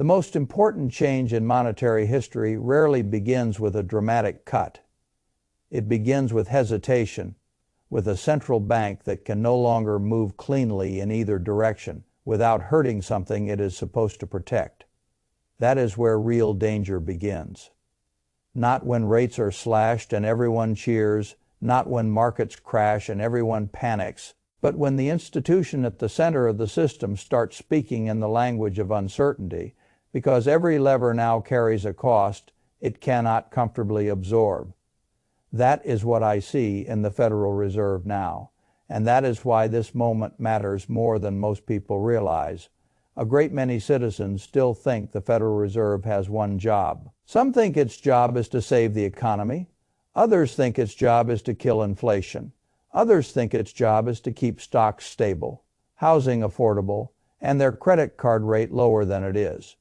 The most important change in monetary history rarely begins with a dramatic cut. It begins with hesitation, with a central bank that can no longer move cleanly in either direction without hurting something it is supposed to protect. That is where real danger begins. Not when rates are slashed and everyone cheers, not when markets crash and everyone panics, but when the institution at the center of the system starts speaking in the language of uncertainty, because every lever now carries a cost it cannot comfortably absorb. That is what I see in the Federal Reserve now, and that is why this moment matters more than most people realize. A great many citizens still think the Federal Reserve has one job. Some think its job is to save the economy. Others think its job is to kill inflation. Others think its job is to keep stocks stable, housing affordable, and their credit card rate lower than it is.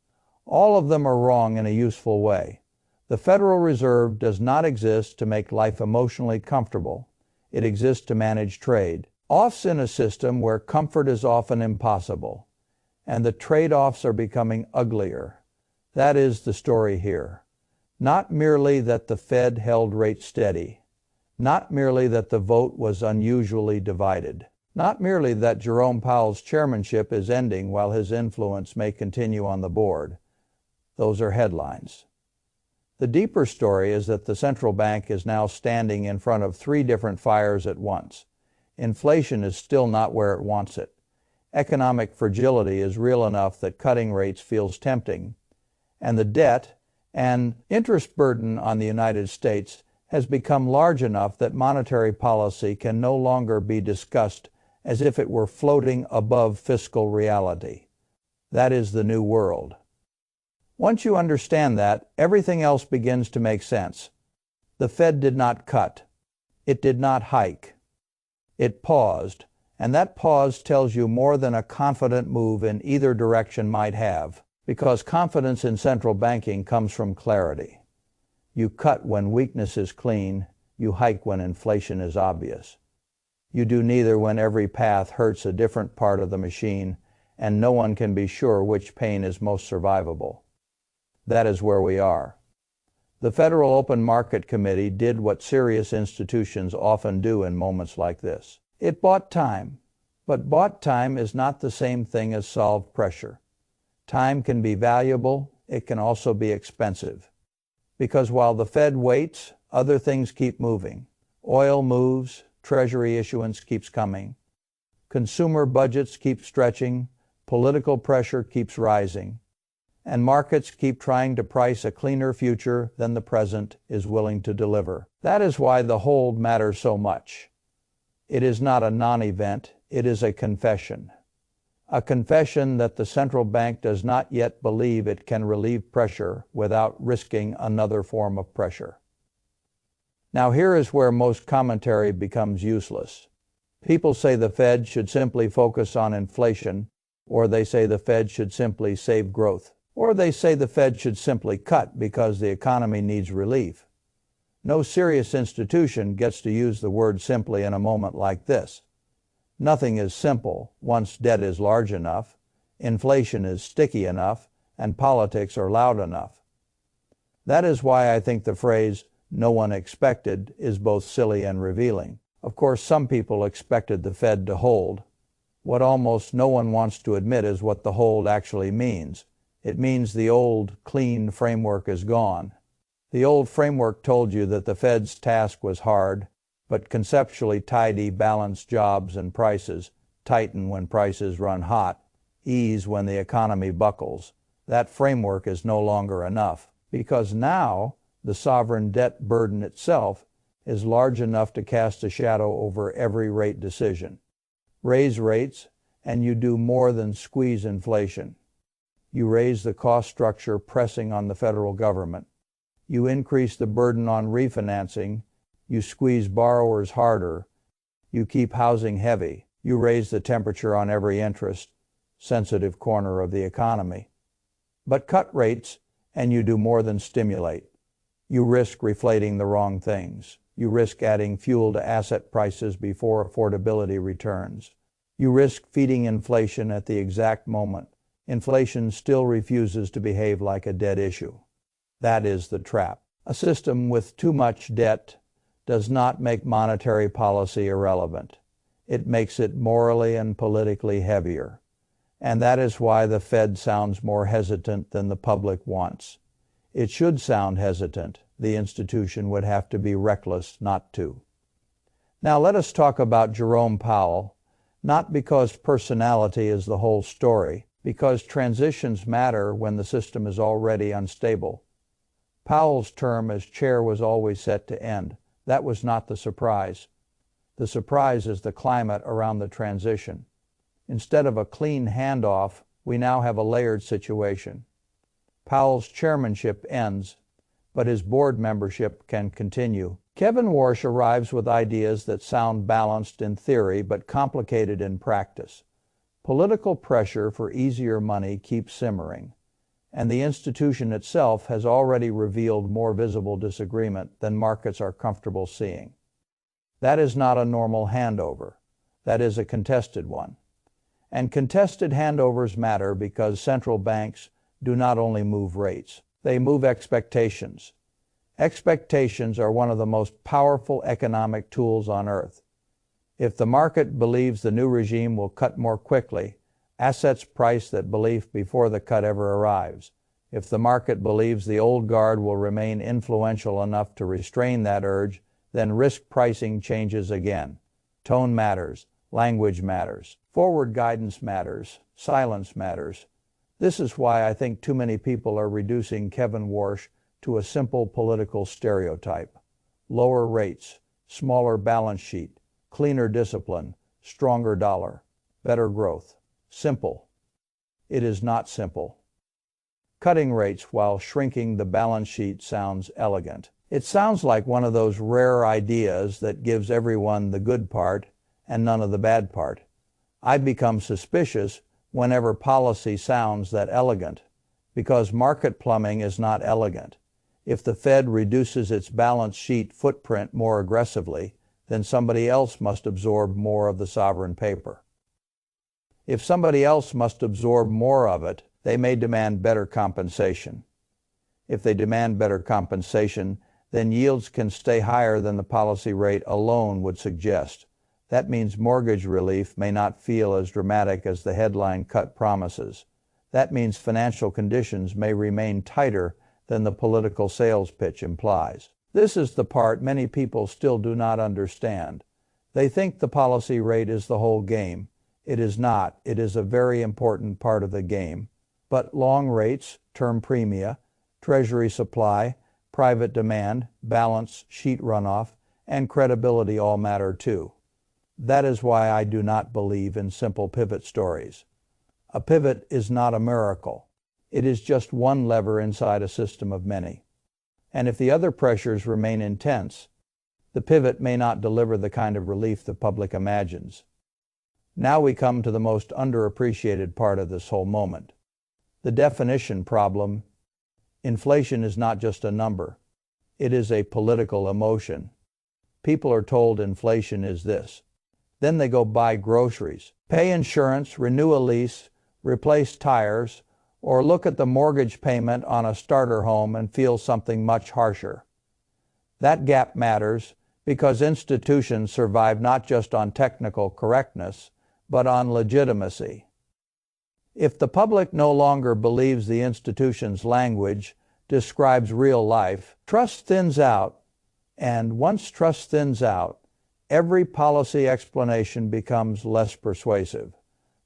All of them are wrong in a useful way. The Federal Reserve does not exist to make life emotionally comfortable. It exists to manage trade. Offs in a system where comfort is often impossible, and the trade-offs are becoming uglier. That is the story here. Not merely that the Fed held rates steady. Not merely that the vote was unusually divided. Not merely that Jerome Powell's chairmanship is ending while his influence may continue on the board. Those are headlines. The deeper story is that the central bank is now standing in front of three different fires at once. Inflation is still not where it wants it. Economic fragility is real enough that cutting rates feels tempting. And the debt and interest burden on the United States has become large enough that monetary policy can no longer be discussed as if it were floating above fiscal reality. That is the new world. Once you understand that, everything else begins to make sense. The Fed did not cut. It did not hike. It paused, and that pause tells you more than a confident move in either direction might have, because confidence in central banking comes from clarity. You cut when weakness is clean, you hike when inflation is obvious. You do neither when every path hurts a different part of the machine, and no one can be sure which pain is most survivable. That is where we are. The Federal Open Market Committee did what serious institutions often do in moments like this. It bought time, but bought time is not the same thing as solved pressure. Time can be valuable, it can also be expensive. Because while the Fed waits, other things keep moving. Oil moves, Treasury issuance keeps coming. Consumer budgets keep stretching, political pressure keeps rising. And markets keep trying to price a cleaner future than the present is willing to deliver. That is why the hold matters so much. It is not a non-event, it is a confession. A confession that the central bank does not yet believe it can relieve pressure without risking another form of pressure. Now here is where most commentary becomes useless. People say the Fed should simply focus on inflation, or they say the Fed should simply save growth. Or they say the Fed should simply cut because the economy needs relief. No serious institution gets to use the word simply in a moment like this. Nothing is simple once debt is large enough, inflation is sticky enough, and politics are loud enough. That is why I think the phrase, "no one expected," is both silly and revealing. Of course, some people expected the Fed to hold. What almost no one wants to admit is what the hold actually means. It means the old, clean framework is gone. The old framework told you that the Fed's task was hard, but conceptually tidy, balance jobs and prices, tighten when prices run hot, ease when the economy buckles. That framework is no longer enough, because now the sovereign debt burden itself is large enough to cast a shadow over every rate decision. Raise rates, and you do more than squeeze inflation. You raise the cost structure pressing on the federal government. You increase the burden on refinancing. You squeeze borrowers harder. You keep housing heavy. You raise the temperature on every interest-sensitive corner of the economy. But cut rates, and you do more than stimulate. You risk reflating the wrong things. You risk adding fuel to asset prices before affordability returns. You risk feeding inflation at the exact moment inflation still refuses to behave like a dead issue. That is the trap. A system with too much debt does not make monetary policy irrelevant. It makes it morally and politically heavier. And that is why the Fed sounds more hesitant than the public wants. It should sound hesitant. The institution would have to be reckless not to. Now let us talk about Jerome Powell, not because personality is the whole story, because transitions matter when the system is already unstable. Powell's term as chair was always set to end. That was not the surprise. The surprise is the climate around the transition. Instead of a clean handoff, we now have a layered situation. Powell's chairmanship ends, but his board membership can continue. Kevin Warsh arrives with ideas that sound balanced in theory but complicated in practice. Political pressure for easier money keeps simmering, and the institution itself has already revealed more visible disagreement than markets are comfortable seeing. That is not a normal handover. That is a contested one. And contested handovers matter because central banks do not only move rates, they move expectations. Expectations are one of the most powerful economic tools on earth. If the market believes the new regime will cut more quickly, assets price that belief before the cut ever arrives. If the market believes the old guard will remain influential enough to restrain that urge, then risk pricing changes again. Tone matters. Language matters. Forward guidance matters. Silence matters. This is why I think too many people are reducing Kevin Warsh to a simple political stereotype. Lower rates, smaller balance sheet, cleaner discipline, stronger dollar, better growth. Simple. It is not simple. Cutting rates while shrinking the balance sheet sounds elegant. It sounds like one of those rare ideas that gives everyone the good part and none of the bad part. I become suspicious whenever policy sounds that elegant, because market plumbing is not elegant. If the Fed reduces its balance sheet footprint more aggressively, then somebody else must absorb more of the sovereign paper. If somebody else must absorb more of it, they may demand better compensation. If they demand better compensation, then yields can stay higher than the policy rate alone would suggest. That means mortgage relief may not feel as dramatic as the headline cut promises. That means financial conditions may remain tighter than the political sales pitch implies. This is the part many people still do not understand. They think the policy rate is the whole game. It is not. It is a very important part of the game. But long rates, term premia, treasury supply, private demand, balance sheet runoff, and credibility all matter too. That is why I do not believe in simple pivot stories. A pivot is not a miracle. It is just one lever inside a system of many. And if the other pressures remain intense, the pivot may not deliver the kind of relief the public imagines. Now we come to the most underappreciated part of this whole moment. The definition problem. Inflation is not just a number. It is a political emotion. People are told inflation is this. Then they go buy groceries, pay insurance, renew a lease, replace tires, or look at the mortgage payment on a starter home and feel something much harsher. That gap matters because institutions survive not just on technical correctness, but on legitimacy. If the public no longer believes the institution's language describes real life, trust thins out, and once trust thins out, every policy explanation becomes less persuasive.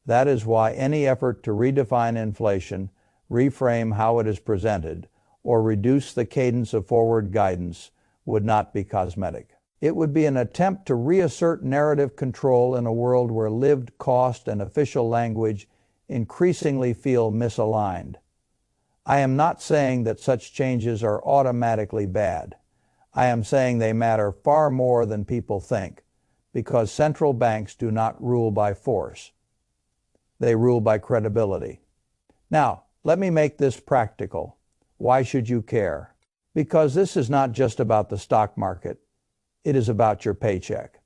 That is why any effort to redefine inflation, reframe how it is presented, or reduce the cadence of forward guidance would not be cosmetic. It would be an attempt to reassert narrative control in a world where lived cost and official language increasingly feel misaligned. I am not saying that such changes are automatically bad. I am saying they matter far more than people think, because central banks do not rule by force. They rule by credibility. Now, let me make this practical. Why should you care? Because this is not just about the stock market. It is about your paycheck.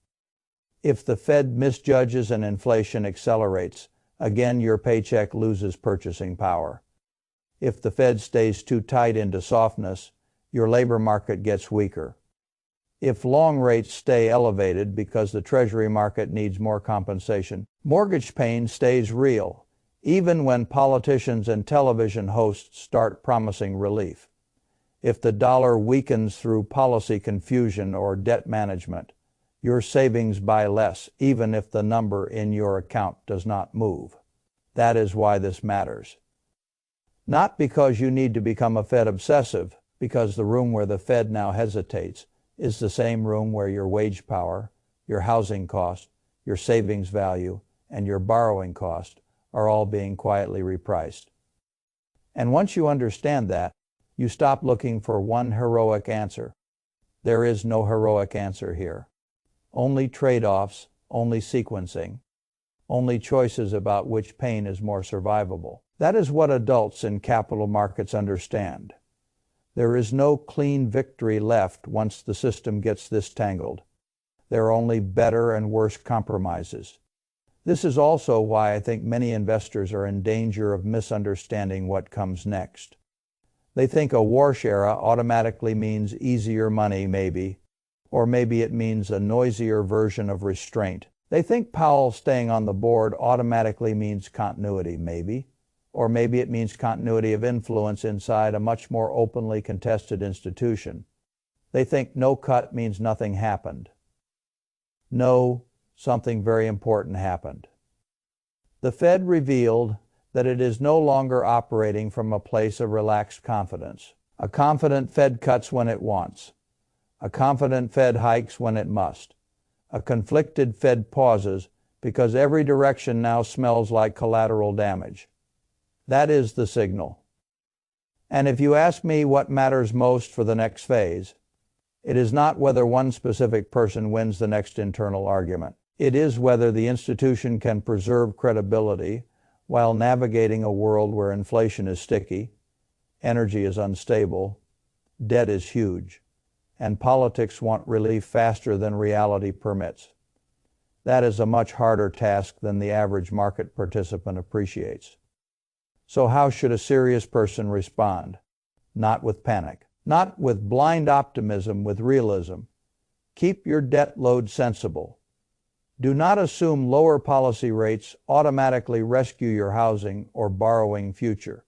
If the Fed misjudges and inflation accelerates, again your paycheck loses purchasing power. If the Fed stays too tight into softness, your labor market gets weaker. If long rates stay elevated because the Treasury market needs more compensation, mortgage pain stays real, even when politicians and television hosts start promising relief. If the dollar weakens through policy confusion or debt management, your savings buy less, even if the number in your account does not move. That is why this matters. Not because you need to become a Fed obsessive, because the room where the Fed now hesitates is the same room where your wage power, your housing cost, your savings value, and your borrowing cost are all being quietly repriced. And once you understand that, you stop looking for one heroic answer. There is no heroic answer here. Only trade-offs, only sequencing, only choices about which pain is more survivable. That is what adults in capital markets understand. There is no clean victory left once the system gets this tangled. There are only better and worse compromises. This is also why I think many investors are in danger of misunderstanding what comes next. They think a wash era automatically means easier money, maybe, or maybe it means a noisier version of restraint. They think Powell staying on the board automatically means continuity, maybe, or maybe it means continuity of influence inside a much more openly contested institution. They think no cut means nothing happened. No, something very important happened. The Fed revealed that it is no longer operating from a place of relaxed confidence. A confident Fed cuts when it wants. A confident Fed hikes when it must. A conflicted Fed pauses because every direction now smells like collateral damage. That is the signal. And if you ask me what matters most for the next phase, it is not whether one specific person wins the next internal argument. It is whether the institution can preserve credibility while navigating a world where inflation is sticky, energy is unstable, debt is huge, and politics want relief faster than reality permits. That is a much harder task than the average market participant appreciates. So how should a serious person respond? Not with panic. Not with blind optimism, with realism. Keep your debt load sensible. Do not assume lower policy rates automatically rescue your housing or borrowing future.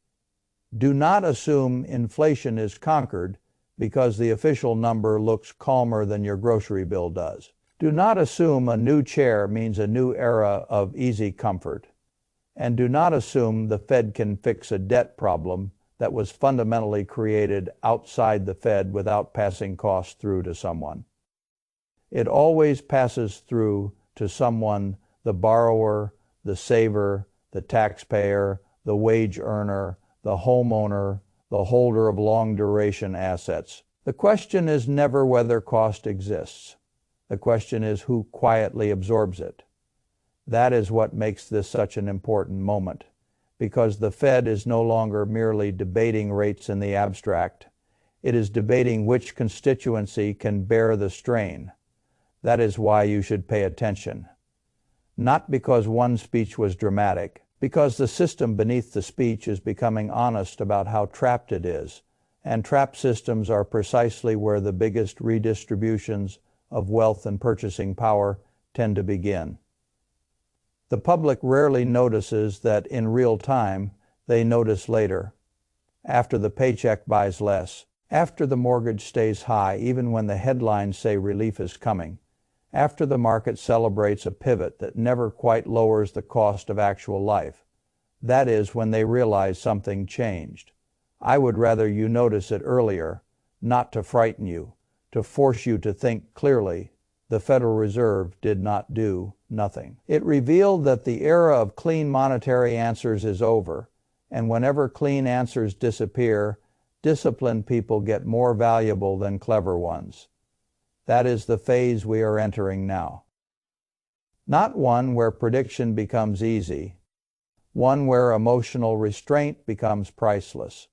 Do not assume inflation is conquered because the official number looks calmer than your grocery bill does. Do not assume a new chair means a new era of easy comfort. And do not assume the Fed can fix a debt problem that was fundamentally created outside the Fed without passing costs through to someone. It always passes through to someone, the borrower, the saver, the taxpayer, the wage earner, the homeowner, the holder of long-duration assets. The question is never whether cost exists. The question is who quietly absorbs it. That is what makes this such an important moment, because the Fed is no longer merely debating rates in the abstract. It is debating which constituency can bear the strain. That is why you should pay attention. Not because one speech was dramatic, because the system beneath the speech is becoming honest about how trapped it is, and trapped systems are precisely where the biggest redistributions of wealth and purchasing power tend to begin. The public rarely notices that in real time, they notice later, after the paycheck buys less, after the mortgage stays high even when the headlines say relief is coming, after the market celebrates a pivot that never quite lowers the cost of actual life. That is when they realize something changed. I would rather you notice it earlier, not to frighten you, to force you to think clearly. The Federal Reserve did not do nothing. It revealed that the era of clean monetary answers is over, and whenever clean answers disappear, disciplined people get more valuable than clever ones. That is the phase we are entering now. Not one where prediction becomes easy, one where emotional restraint becomes priceless.